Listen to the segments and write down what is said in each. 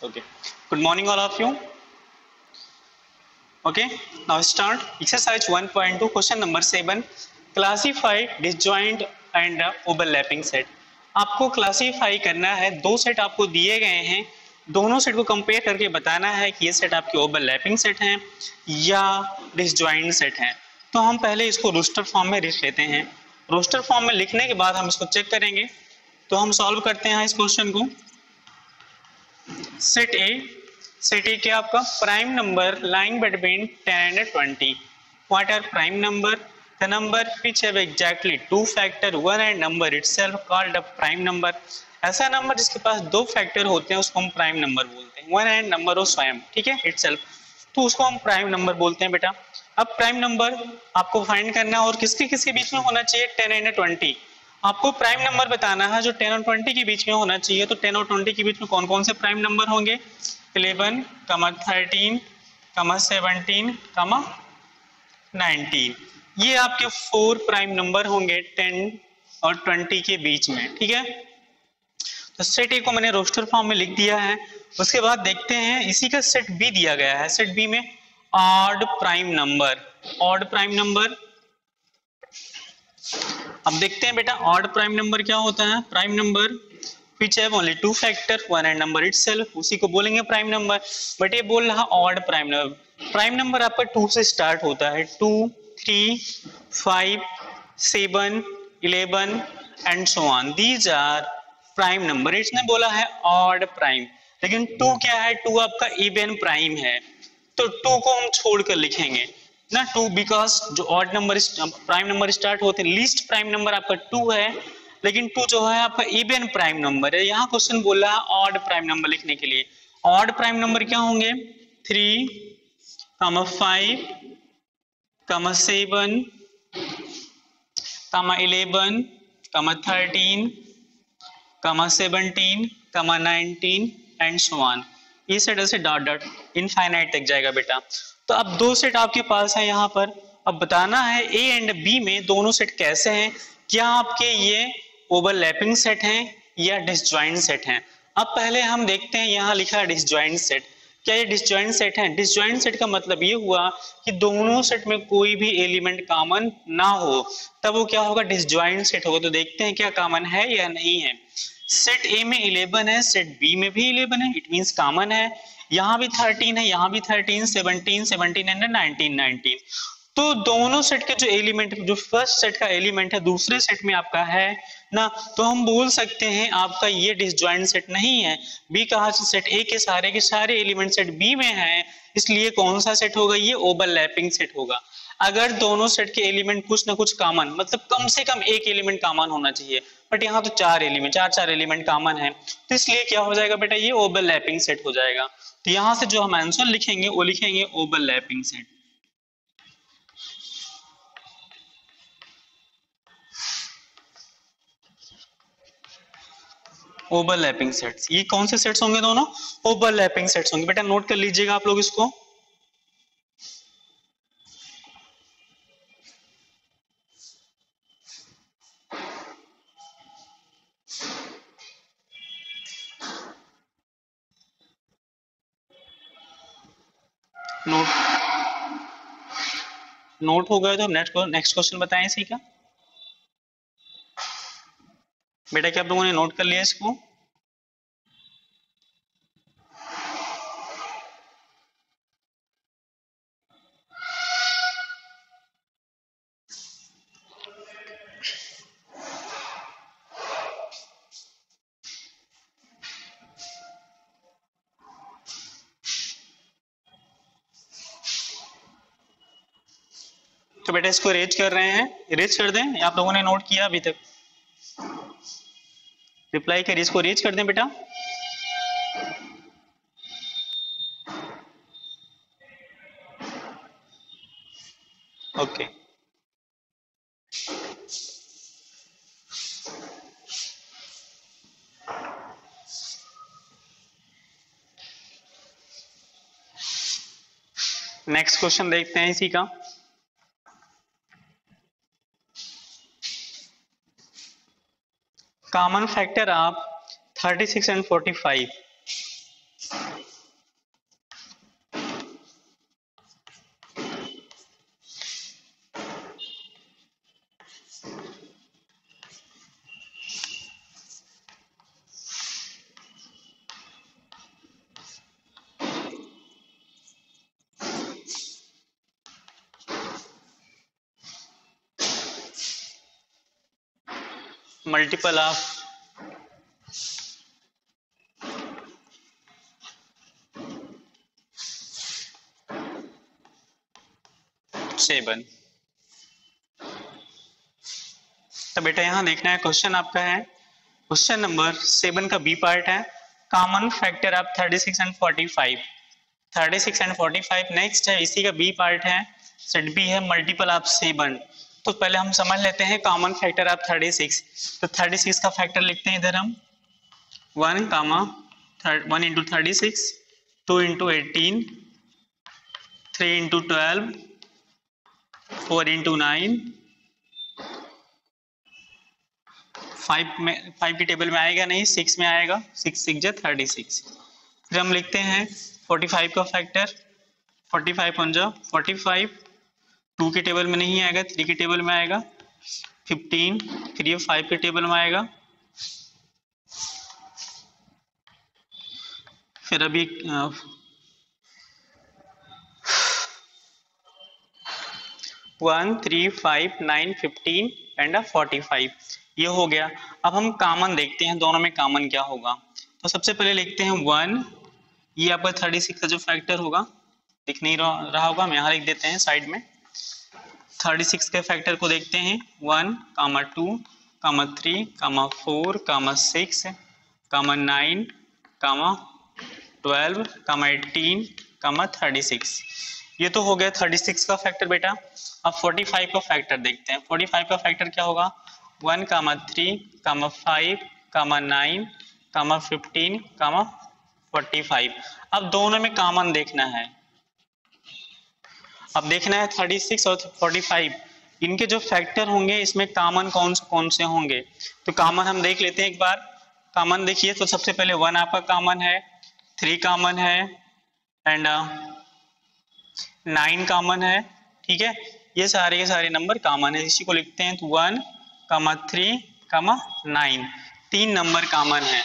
Okay. Good morning, all of you. Okay. Now start exercise 1.2, question number 7. Classify disjoint and overlapping set. आपको classify करना है, दो set आपको दिए गए हैं, दोनों सेट को कंपेयर करके बताना है कि ये सेट आपके ओवरलैपिंग सेट हैं या डिसजॉइंट सेट हैं। तो हम पहले इसको रोस्टर फॉर्म में लिख लेते हैं। रोस्टर फॉर्म में लिखने के बाद हम इसको चेक करेंगे। तो हम सॉल्व करते हैं इस क्वेश्चन को। सेट ए क्या आपका prime number lying between 10 and 20. What are prime number? The number which have exactly two factor, one and number itself called a prime number. ऐसा नंबर जिसके पास दो फैक्टर होते हैं उसको हम प्राइम नंबर बोलते हैं। वन एंड नंबर हो स्वयं, ठीक है, इटसेल्फ, तो उसको हम प्राइम नंबर बोलते हैं बेटा। अब प्राइम नंबर आपको फाइंड करना है और किसके किसके बीच में होना चाहिए, 10 and 20। आपको प्राइम नंबर बताना है जो 10 और 20 के बीच में होना चाहिए। तो 10 और 20 के बीच में कौन कौन से प्राइम नंबर होंगे, 11, 13, 17, 19। ये आपके 4 प्राइम नंबर होंगे 10 और 20 के बीच में, ठीक है। तो सेट ए को मैंने रोस्टर फॉर्म में लिख दिया है। उसके बाद देखते हैं इसी का सेट बी दिया गया है। सेट बी में ऑड प्राइम नंबर। अब देखते हैं बेटा ऑड प्राइम नंबर क्या होता है। Prime number which have only two factor, one and number itself, उसी को बोलेंगे प्राइम नंबर। बट ये बोल रहा odd prime number. Prime number आपका 2 से स्टार्ट होता है, 2, 3, 5, 7, 11 and so on. These are prime number. इसने बोला है ऑड प्राइम, लेकिन 2 क्या है, 2 आपका इवन प्राइम है। तो 2 को हम छोड़कर लिखेंगे ना 2, बिकॉज जो odd number prime number start होते हैं, लीस्ट प्राइम नंबर आपका 2 है, लेकिन 2 जो है आपका इवन प्राइम नंबर है। यहाँ क्वेश्चन बोला है ऑड प्राइम नंबर लिखने के लिए। ऑड प्राइम नंबर क्या होंगे, 3, 5, 7, 11, 13, 17, 19 एंड सो ऑन। ये सेट ऐसे डॉट डॉट इनफाइनाइट तक जाएगा बेटा। तो अब दो सेट आपके पास है यहाँ पर। अब बताना है ए एंड बी में दोनों सेट कैसे हैं, क्या आपके ये ओवरलैपिंग सेट हैं या डिसजॉइंट सेट हैं। अब पहले हम देखते हैं, यहाँ लिखा है डिसजॉइंट सेट। क्या ये डिसजॉइंट सेट है? डिसजॉइंट सेट का मतलब ये हुआ कि दोनों सेट में कोई भी एलिमेंट कॉमन ना हो, तब वो क्या होगा, डिसजॉइंट सेट होगा। तो देखते हैं क्या कॉमन है या नहीं है। सेट ए में 11 है, सेट बी में भी 11 है, इट मींस कॉमन है। यहाँ भी 13 है, यहाँ भी 13, 17 एंड 19। तो दोनों सेट के जो एलिमेंट, जो फर्स्ट सेट का एलिमेंट है दूसरे सेट में आपका है ना, तो हम बोल सकते हैं आपका ये डिसजॉइंट सेट नहीं है। बी कहा, सेट ए के सारे एलिमेंट सेट बी में हैं, इसलिए कौन सा सेट होगा, ये ओवरलैपिंग सेट होगा। अगर दोनों सेट के एलिमेंट कुछ ना कुछ कॉमन, मतलब कम से कम एक एलिमेंट कॉमन होना चाहिए, बट यहाँ तो चार एलिमेंट कॉमन है, तो इसलिए क्या हो जाएगा बेटा, ये ओवरलैपिंग सेट हो जाएगा। तो यहाँ से जो हम आंसर लिखेंगे वो लिखेंगे ओवरलैपिंग सेट। ओवरलैपिंग सेट्स, ये कौन से सेट्स होंगे, दोनों ओवरलैपिंग सेट्स होंगे। बेटा नोट कर लीजिएगा आप लोग इसको। नोट हो गया तो नेक्स्ट क्वेश्चन बताएं इसी का। बेटा क्या आप लोगों ने नोट कर लिया इसको? तो बेटा इसको इरेज कर रहे हैं, इरेज कर दें, आप लोगों ने नोट किया अभी तक? रिप्लाई करिए, इसको इरेज कर दें बेटा। ओके नेक्स्ट क्वेश्चन देखते हैं इसी का। Common factor of 36 and 45। Multiple of 7। तो बेटा यहाँ देखना है, क्वेश्चन आपका है क्वेश्चन नंबर 7 का बी पार्ट है, common factor of 36 and 45। 36 and 45 next है, इसी का बी पार्ट है, सेट बी है मल्टीपल ऑफ 7। तो पहले हम समझ लेते हैं कॉमन फैक्टर ऑफ 36। तो 36 का फैक्टर लिखते हैं इधर हम 1 कामा 1 इंटू 36, 2 इंटू 18, 3 इंटू 12, 4 इंटू 9, 5 की टेबल में आएगा नहीं, 6 में आएगा, 6 6 जा 36। फिर हम लिखते हैं 45 का फैक्टर, 45 on जा 45, 2 की टेबल में नहीं आएगा, 3 की टेबल में आएगा, 15, फिर ये 5 की टेबल में आएगा। फिर अभी 1 3 5 9 15 एंड 45 ये हो गया। अब हम कॉमन देखते हैं दोनों में कॉमन क्या होगा। तो सबसे पहले लिखते हैं 1, ये आपका 36 का जो फैक्टर होगा, दिख नहीं रहा होगा, हम यहाँ लिख देते हैं साइड में। 36 के फैक्टर को देखते हैं 1 कामा 2 कामा 3 कामा 4 कामा 6 कामा 9 कामा 12 कामा 18 कामा 36। ये तो हो गया 36 का फैक्टर बेटा। अब 45 का फैक्टर देखते हैं। 45 का फैक्टर क्या होगा, 1 कामा 3 कामा 5 कामा 9 कामा 15 कामा 45। अब दोनों में कॉमन देखना है। अब देखना है 36 और 45 इनके जो फैक्टर होंगे इसमें कॉमन कौन से होंगे। तो कॉमन हम देख लेते हैं एक बार। कॉमन देखिए तो सबसे पहले 1 आपका कॉमन है, 3 कॉमन है एंड 9 कॉमन है। ठीक है, ये सारे के सारे नंबर कॉमन है, इसी को लिखते हैं 1 कामा 3 कामा 9, 3 नंबर कॉमन है।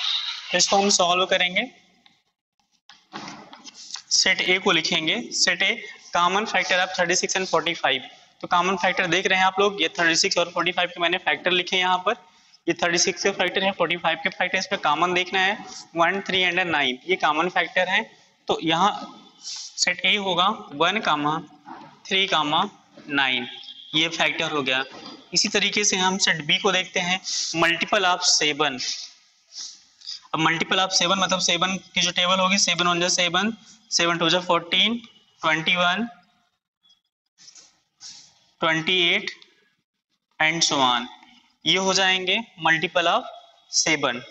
तो इसको हम सॉल्व करेंगे। सेट ए को लिखेंगे, set A common factor of 36 and 45। तो कॉमन फैक्टर देख रहे हैं आप लोग, ये 36 और 45 के मैंने फैक्टर लिखे यहाँ पर। ये 36 के फैक्टर है, 45 के फैक्टर, इस पर कॉमन देखना है 1 3 एंड 9, ये कॉमन फैक्टर है। तो यहाँ सेट ए होगा 1 कामा 3 कामा 9, ये फैक्टर हो गया। इसी तरीके से हम सेट बी को देखते हैं, मल्टीपल ऑफ 7। अब मल्टीपल ऑफ 7 मतलब 7 की जो टेबल होगी, 7 1 जा 7, 7 2 जा 14, 21, 28 एंड सो ऑन, ये हो जाएंगे मल्टीपल ऑफ 7।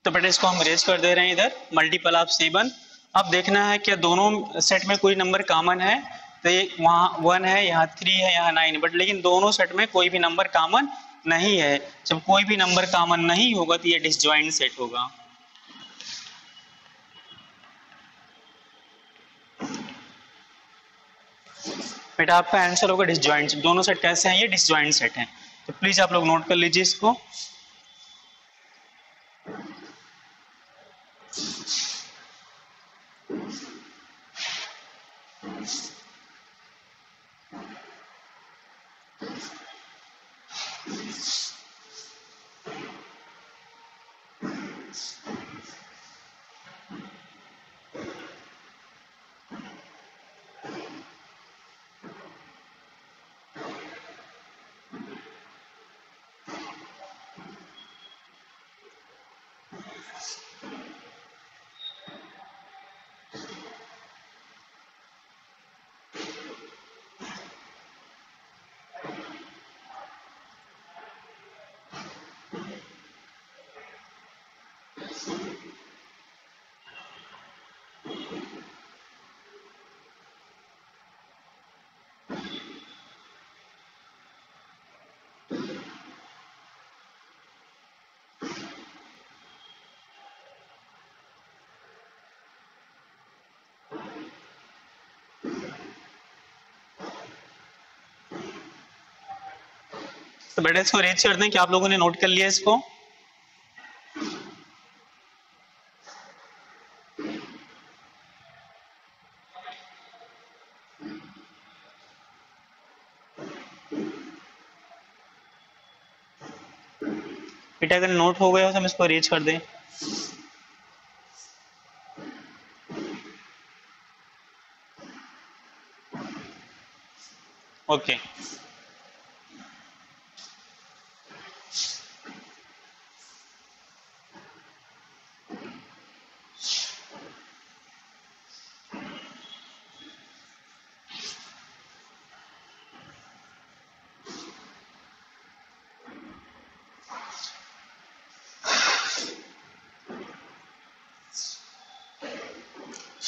तो बेटा इसको हम अरेंज कर दे रहे हैं इधर, मल्टीपल ऑफ 7। अब देखना है कि दोनों सेट में कोई नंबर कॉमन है। तो ये वहाँ 1 है, यहाँ 3 है, यहाँ 9, बट लेकिन दोनों सेट में कोई भी नंबर कॉमन नहीं है। जब कोई भी नंबर कॉमन नहीं होगा तो ये डिसजॉइंट सेट होगा। बेटा आपका आंसर होगा डिसजॉइंट। दोनों सेट कैसे हैं, ये डिसजॉइंट सेट हैं। तो प्लीज आप लोग नोट कर लीजिए इसको। तो बेटा इसको अरेंज कर दें कि आप लोगों ने नोट कर लिया इसको। बेटा अगर नोट हो गया हो तो हम इसको रीच कर दें। ओके।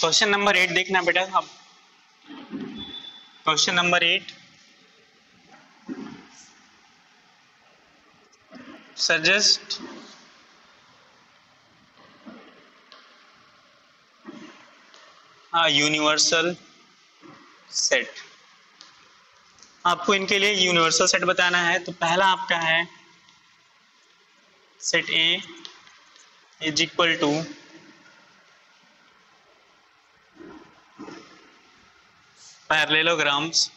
क्वेश्चन नंबर 8 देखना बेटा अब। Question number 8, suggest universal set. आपको इनके लिए यूनिवर्सल सेट बताना है। तो पहला आपका है set A is equal to parallelograms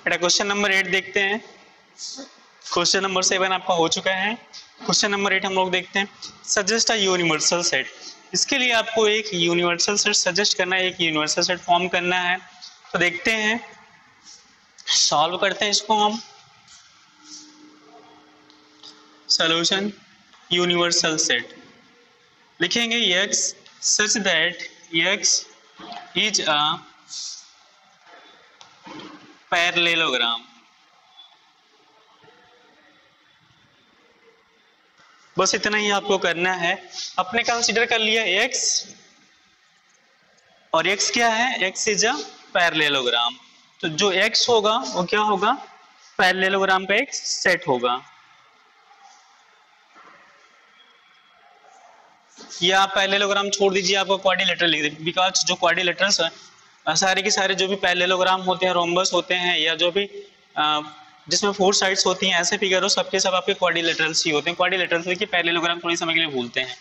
बेटा। क्वेश्चन नंबर 8 देखते हैं। क्वेश्चन नंबर 7 आपका हो चुका है। क्वेश्चन नंबर 8 हम लोग देखते हैं। Suggest a universal set. इसके लिए आपको एक यूनिवर्सल सेट सजेस्ट करना है, एक यूनिवर्सल सेट फॉर्म करना है। तो देखते हैं, सॉल्व करते हैं इसको हम। सॉल्यूशन यूनिवर्सल सेट लिखेंगे x such that x is a parallelogram। बस इतना ही आपको करना है। अपने कंसीडर कर लिया x, और x क्या है, x इज अ पैरेललोग्राम। तो जो x होगा वो क्या होगा, पैरेललोग्राम का एक सेट होगा। या आप पैरेललोग्राम छोड़ दीजिए, आपको क्वाड्रिलेटरल लिख दे, बिकॉज जो क्वाड्रिलेटरल्स है सारे के सारे जो भी पैरेललोग्राम होते हैं, रोम्बस होते हैं, या जो भी जिसमें 4 साइड्स होती हैं, ऐसे फिगर हो, सबके सब आपके क्वाड्रिलेटरल्स ही होते हैं। क्वाड्रिलेटरल्स देखिए, पैरेललोग्राम थोड़ी समय के लिए भूलते हैं।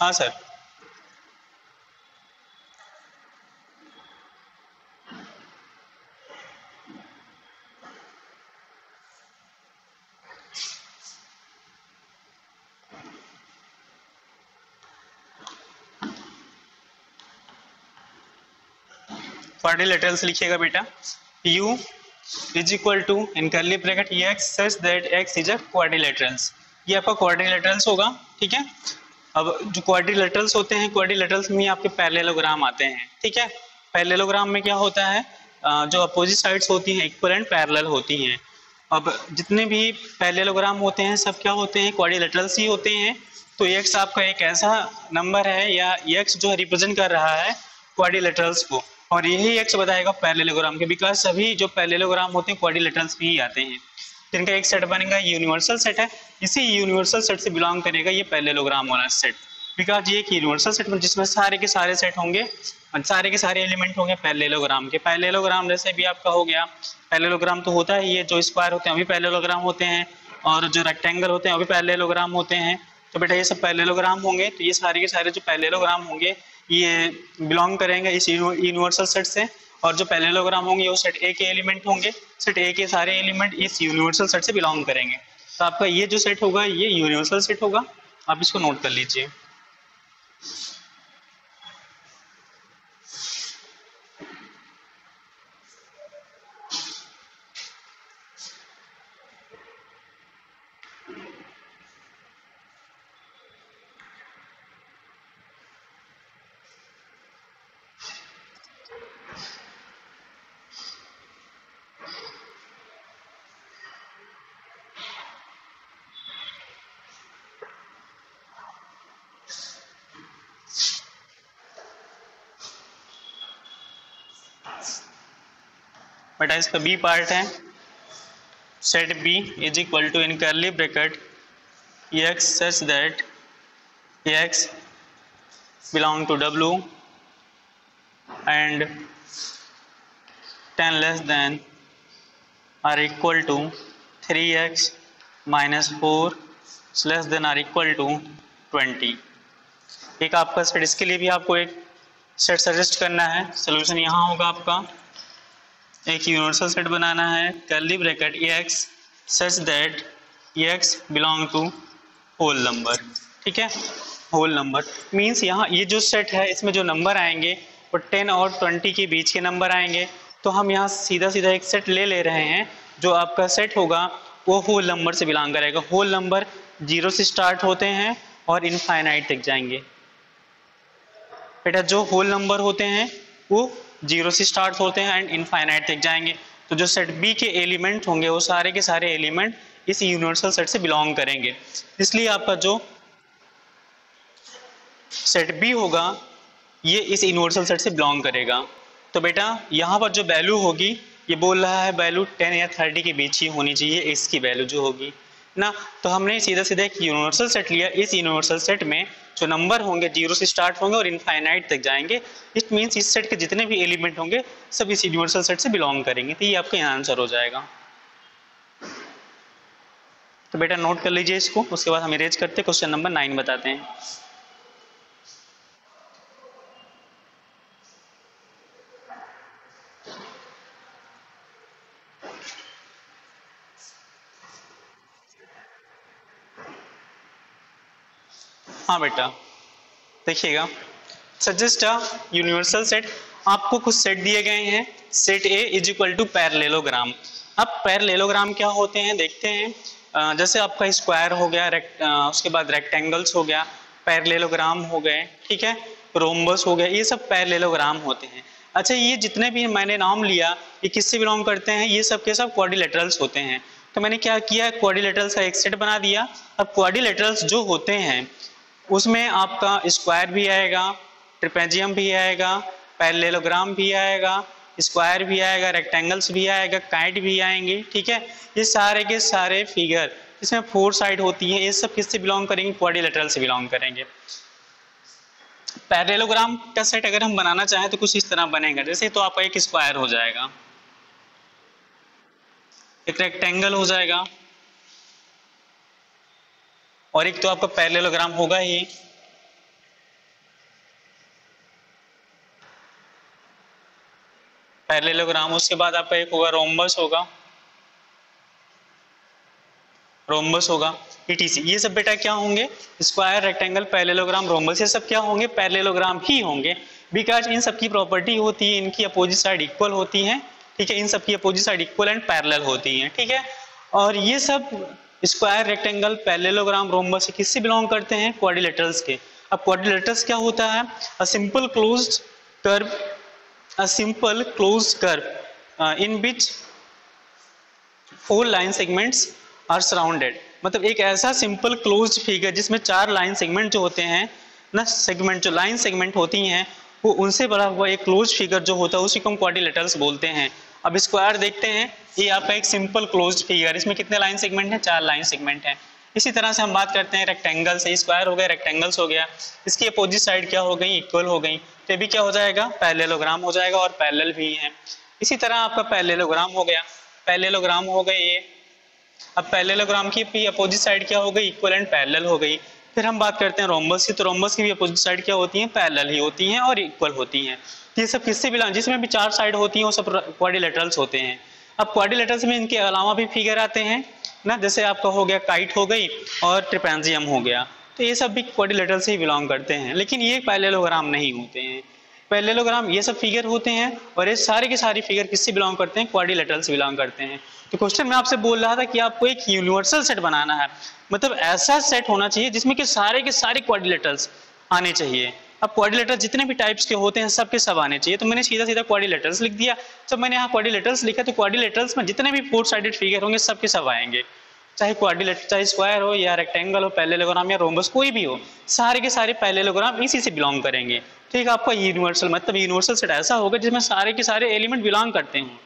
हाँ सर। क्वाड्रिलेटरल्स लिखिएगा बेटा, U is equal to in curly bracket x such that x is a quadrilaterals. ये आपका क्वाड्रिलेटरल्स होगा, ठीक है। अब जो क्वाड्रिलेटरल्स होते हैं, क्वाड्रिलेटरल्स में आपके पैरेललोग्राम आते हैं, ठीक है। पैरेललोग्राम में क्या होता है, जो अपोजिट साइड्स होती हैं इक्विवेलेंट पैरेलल होती हैं। अब जितने भी पैरेललोग्राम होते हैं सब क्या होते हैं, क्वाड्रिलेटरल्स ही होते हैं। तो x आपका एक ऐसा नंबर है, या x जो रिप्रेजेंट कर रहा है क्वाड्रिलेटरल्स को, और यही x बताएगा पैरेललोग्राम के, बिकॉज सभी जो पैरेललोग्राम होते हैं क्वाड्रिलेटरल्स में ही आते हैं। तो इनका एक सेट बनेगा, यूनिवर्सल सेट है। इसी यूनिवर्सल सेट से बिलोंग करेगा ये पैरेललोग्राम वाला सेट, बिकॉज ये एक यूनिवर्सल सेट जिसमें सारे के सारे सेट होंगे और सारे के सारे एलिमेंट होंगे पैरेललोग्राम के। पैरेललोग्राम जैसे भी आपका हो गया, पैरेललोग्राम तो होता ही है, जो स्क्वायर होते हैं वो भी पैरेललोग्राम होते हैं, और जो रेक्टेंगल होते हैं वो भी पैरेललोग्राम होते हैं। तो बेटा ये सब पैरेललोग्राम होंगे, तो ये सारे के सारे जो पैरेललोग्राम होंगे ये बिलोंग करेंगे इस यूनिवर्सल सेट से। और जो पैरेललोग्राम होंगे वो सेट ए के एलिमेंट होंगे, सेट ए के सारे एलिमेंट इस यूनिवर्सल सेट से बिलोंग करेंगे। तो आपका ये जो सेट होगा ये यूनिवर्सल सेट होगा, आप इसको नोट कर लीजिए। बेटा इसका बी पार्ट है, set B is equal to in curly bracket x such that x belong to W and 10 less than or equal to 3x minus 4 less than or equal to 20। एक आपका set, इसके लिए भी आपको एक set suggest करना है। Solution यहाँ होगा आपका, एक यूनिवर्सल सेट बनाना है curly bracket x such that x belong to whole number. ठीक है, होल नंबर मीन्स यहाँ ये जो सेट है इसमें जो नंबर आएंगे वो 10 और 20 के बीच के नंबर आएंगे। तो हम यहाँ सीधा सीधा एक सेट ले रहे हैं, जो आपका सेट होगा वो होल नंबर से बिलोंग करेगा। होल नंबर 0 से स्टार्ट होते हैं और इनफाइनाइट तक जाएंगे। बेटा जो होल नंबर होते हैं वो 0 से स्टार्ट होते हैं एंड इनफाइनाइट तक जाएंगे। तो जो सेट बी के एलिमेंट होंगे वो सारे के सारे एलिमेंट इस यूनिवर्सल सेट से बिलोंग करेंगे। इसलिए आपका जो सेट बी होगा ये इस यूनिवर्सल सेट से बिलोंग करेगा। तो बेटा यहाँ पर जो वैल्यू होगी, ये बोल रहा है वैल्यू 10 या 30 के बीच ही होनी चाहिए इसकी वैल्यू जो होगी ना। तो हमने सीधा सीधा एक यूनिवर्सल सेट लिया, इस यूनिवर्सल सेट में जो नंबर होंगे 0 से स्टार्ट होंगे और इनफाइनाइट तक जाएंगे। इट मीन्स इस सेट के जितने भी एलिमेंट होंगे सब इस यूनिवर्सल सेट से बिलोंग करेंगे। तो ये आपका यहाँ आंसर हो जाएगा। तो बेटा नोट कर लीजिए इसको, उसके बाद हम इरेज करते क्वेश्चन नंबर 9 बताते हैं। हाँ बेटा देखिएगा, सजेस्ट अ यूनिवर्सल सेट। आपको कुछ सेट दिए गए हैं, set A is equal to parallelogram. अब पैरेललोग्राम क्या होते हैं देखते हैं। जैसे आपका स्क्वायर हो गया, उसके बाद रेक्टेंगल्स हो गया, पैरेललोग्राम हो गए, ठीक है, रोम्बस हो गया, ये सब पैरेललोग्राम होते हैं। अच्छा ये जितने भी मैंने नाम लिया ये किससे बिलोंग करते हैं, ये सब के सब क्वाड्रिलेटरल्स होते हैं। तो मैंने क्या किया, क्वाड्रिलेटरल्स का एक सेट बना दिया। अब क्वाड्रिलेटरल्स जो होते हैं उसमें आपका स्क्वायर भी आएगा, ट्रिपेजियम भी आएगा, पैरेललोग्राम भी आएगा, स्क्वायर भी आएगा, रेक्टेंगल्स भी आएगा, काइट भी आएंगे। ठीक है, ये सारे के सारे फिगर इसमें 4 साइड होती है, ये सब किससे बिलोंग करेंगे, क्वाड्रिलेटरल से बिलोंग करेंगे। पैरेललोग्राम का सेट अगर हम बनाना चाहें तो कुछ इस तरह बनेगा। जैसे तो आपका एक स्क्वायर हो जाएगा, एक रेक्टेंगल हो जाएगा और एक तो आपका पैरेललोग्राम होगा ही। पैरेललोग्राम, उसके बाद आपका एक होगा रोम्बस होगा, रोम्बस होगा, ETC। ये सब बेटा क्या होंगे, स्क्वायर, रेक्टेंगल, पैरेललोग्राम, रोम्बस, ये सब क्या होंगे, पैरेललोग्राम ही होंगे। बिकॉज इन सब की प्रॉपर्टी होती है, इनकी अपोजिट साइड इक्वल होती है। ठीक है, इन सब की opposite side equal and parallel होती है। ठीक है, और ये सब स्क्वायर, रेक्टेंगल, पैरेललोग्राम, रोम्बस किससे बिलोंग करते हैं, क्वाड्रिलेटरल्स के। अब क्वाड्रिलेटरल्स क्या होता है, a simple closed curve in which 4 line segments are surrounded. मतलब एक ऐसा सिंपल क्लोज्ड फिगर जिसमें 4 लाइन सेगमेंट जो होते हैं ना, सेगमेंट जो लाइन सेगमेंट होती हैं वो उनसे बड़ा हुआ एक क्लोज फिगर जो होता है उसी को हम क्वाड्रिलेटरल्स बोलते हैं। अब स्क्वायर देखते हैं, ये आपका एक सिंपल क्लोज्ड फिगर, इसमें कितने लाइन सेगमेंट हैं, 4 लाइन सेगमेंट हैं। इसी तरह से हम बात करते हैं रेक्टेंगल से, स्क्वायर हो गया, रेक्टेंगल्स हो गया, इसकी अपोजिट साइड क्या हो गई, इक्वल हो गई, तो भी क्या हो जाएगा, पैरेललोग्राम हो जाएगा और पैरेलल भी है। इसी तरह आपका पैरेललोग्राम हो गया, पैरेललोग्राम हो गए ये। अब पैरेललोग्राम की अपोजिट साइड क्या हो गई, इक्वल एंड पैरेलल हो गई। फिर हम बात करते हैं रोम्बस की, तो रोम्बस की भी अपोजिट साइड क्या होती है, पैरेलल ही होती हैं और इक्वल होती हैं। ये सब किससे बिलोंग, जिसमें भी 4 साइड होती हैं वो सब क्वाड्रिलेटरल्स होते हैं। अब क्वाड्रिलेटरल्स में इनके अलावा भी फिगर आते हैं ना, जैसे आपका हो गया काइट हो गई और ट्रिपेजियम हो गया, तो ये सब भी क्वाड्रिलेटरल से ही बिलोंग करते हैं। लेकिन ये पैरेललोग्राम नहीं होते हैं। पैरेललोग्राम ये सब फिगर होते हैं और ये सारे के सारे फिगर किससे बिलोंग करते हैं, क्वाड्रिलेटरल से बिलोंग करते हैं। तो क्वेश्चन में आपसे बोल रहा था कि आपको एक यूनिवर्सल सेट बनाना है, मतलब ऐसा सेट होना चाहिए जिसमें कि सारे के सारे क्वाड्रिलेटरल्स आने चाहिए। अब क्वाड्रिलेटरल जितने भी टाइप्स के होते हैं सब के सब आने चाहिए, तो मैंने सीधा सीधा क्वाड्रिलेटरल्स लिख दिया। जब मैंने यहाँ क्वाड्रिलेटरल्स लिखा तो क्वाड्रिलेटरल्स में जितने भी 4 साइडेड फिगर होंगे सब के सब आएंगे, चाहे क्वाड्रिलेटरल, चाहे स्क्वायर हो या रेक्टेंगल हो, पैरेललोग्राम या रोम्बस, कोई भी हो, सारे के सारे पैरेललोग्राम इसी से बिलोंग करेंगे। ठीक है, आपका यूनिवर्सल मतलब यूनिवर्सल सेट ऐसा होगा जिसमें सारे के सारे एलिमेंट बिलोंग करते हैं।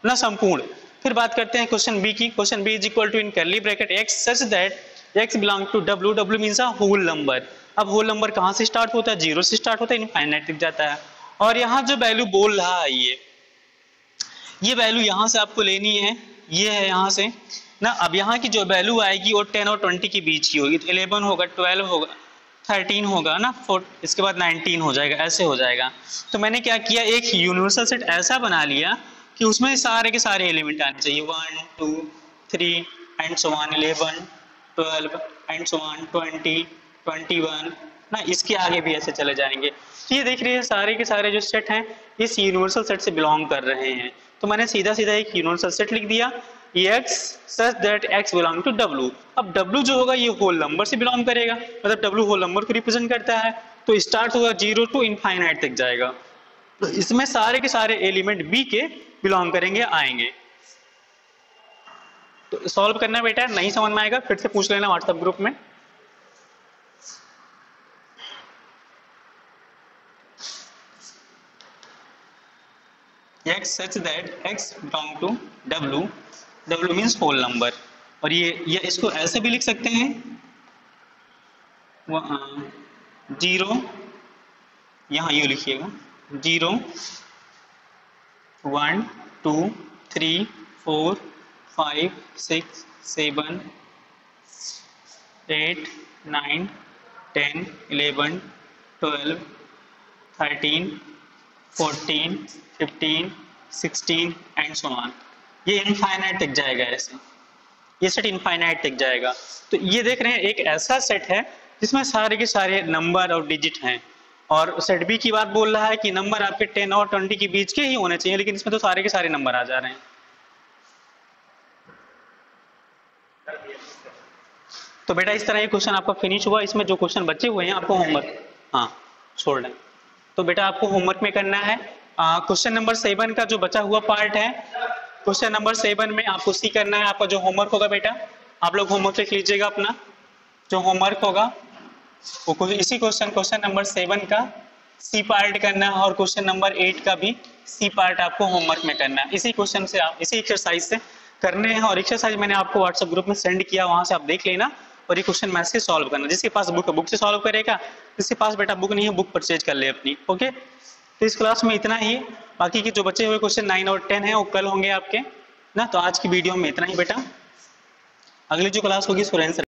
ना संपूर्ण। फिर बात करते हैं क्वेश्चन बी की। Question B is equal to in curly bracket x such that x belong to w, w means a whole number. अब होल नंबर कहाँ से स्टार्ट होता है? 0 से स्टार्ट होता है, इनफाइनाइट तक जाता है। और यहाँ जो वैल्यू बोल रहा है ये वैल्यू यहाँ से आपको लेनी है, ये है यहाँ से ना। अब यहाँ की जो वैल्यू आएगी वो 10 और 20 के बीच की होगी। 11 होगा, 12 होगा, 13 होगा ना, 4 इसके बाद 19 हो जाएगा, ऐसे हो जाएगा। तो मैंने क्या किया, एक यूनिवर्सल सेट ऐसा बना लिया कि उसमें सारे के सारे एलिमेंट आने चाहिए, 1 2 3 and so on, 11 12 and so on, 20 21 ना, इसके आगे भी ऐसे चले जाएंगे। तो ये देख रहे हैं सारे के सारे जो सेट हैं इस यूनिवर्सल सेट से बिलोंग कर रहे हैं। तो मैंने सीधा सीधा एक यूनिवर्सल सेट लिख दिया, x such that x belong to w। अब w जो होगा ये होल नंबर से बिलोंग करेगा, मतलब w होल नंबर को रिप्रेजेंट करता है, तो स्टार्ट होगा 0 टू इनफाइनाइट तक जाएगा। तो इसमें सारे के सारे एलिमेंट b के बिलोंग करेंगे, आएंगे। तो सॉल्व करना बेटा, नहीं समझ में आएगा फिर से पूछ लेना व्हाट्सएप ग्रुप में। x such that x belong to w, w means whole number. और ये इसको ऐसे भी लिख सकते हैं, 0 यहाँ यू लिखिएगा, 0 1 2 3 4 5 6 7 8 9 10 11 12 13 14 15 16 एंड सो ऑन। ये इनफाइनाइट तक जाएगा, ऐसे ये सेट इनफाइनाइट तक जाएगा। तो ये देख रहे हैं एक ऐसा सेट है जिसमें सारे के सारे नंबर और डिजिट हैं। और सेट बी की बात बोल रहा है कि नंबर आपके 10 और 20 के बीच के ही होने चाहिए, लेकिन इसमें तो सारे के सारे नंबर आ जा रहे हैं। तो बेटा इस तरह ये क्वेश्चन आपका फिनिश हुआ। इसमें जो क्वेश्चन बचे हुए हैं आपको होमवर्क, हाँ छोड़ दें, तो बेटा आपको होमवर्क में करना है क्वेश्चन नंबर 7 का जो बचा हुआ पार्ट है, क्वेश्चन नंबर 7 में आपको सी करना है। आपका जो होमवर्क होगा बेटा, आप लोग होमवर्क लिख लीजिएगा अपना, जो होमवर्क होगा वो इसी क्वेश्चन नंबर 7 का सी पार्ट करना है, और क्वेश्चन नंबर 8 का भी सी पार्ट आपको होमवर्क में करना है। इसी क्वेश्चन से आप इसी एक्सरसाइज से करने हैं, और एक्सरसाइज मैंने आपको व्हाट्सएप ग्रुप में सेंड किया, वहां से आप देख लेना और ये क्वेश्चन मैथ से सॉल्व करना। जिसके पास बुक है बुक से सॉल्व करेगा, जिसके पास बेटा बुक नहीं है बुक परचेज कर ले अपनी। ओके, तो इस क्लास में इतना ही। बाकी के जो बचे हुए क्वेश्चन 9 और 10 हैं वो कल होंगे आपके ना। तो आज की वीडियो में इतना ही बेटा, अगली जो क्लास होगी सुरेंद्र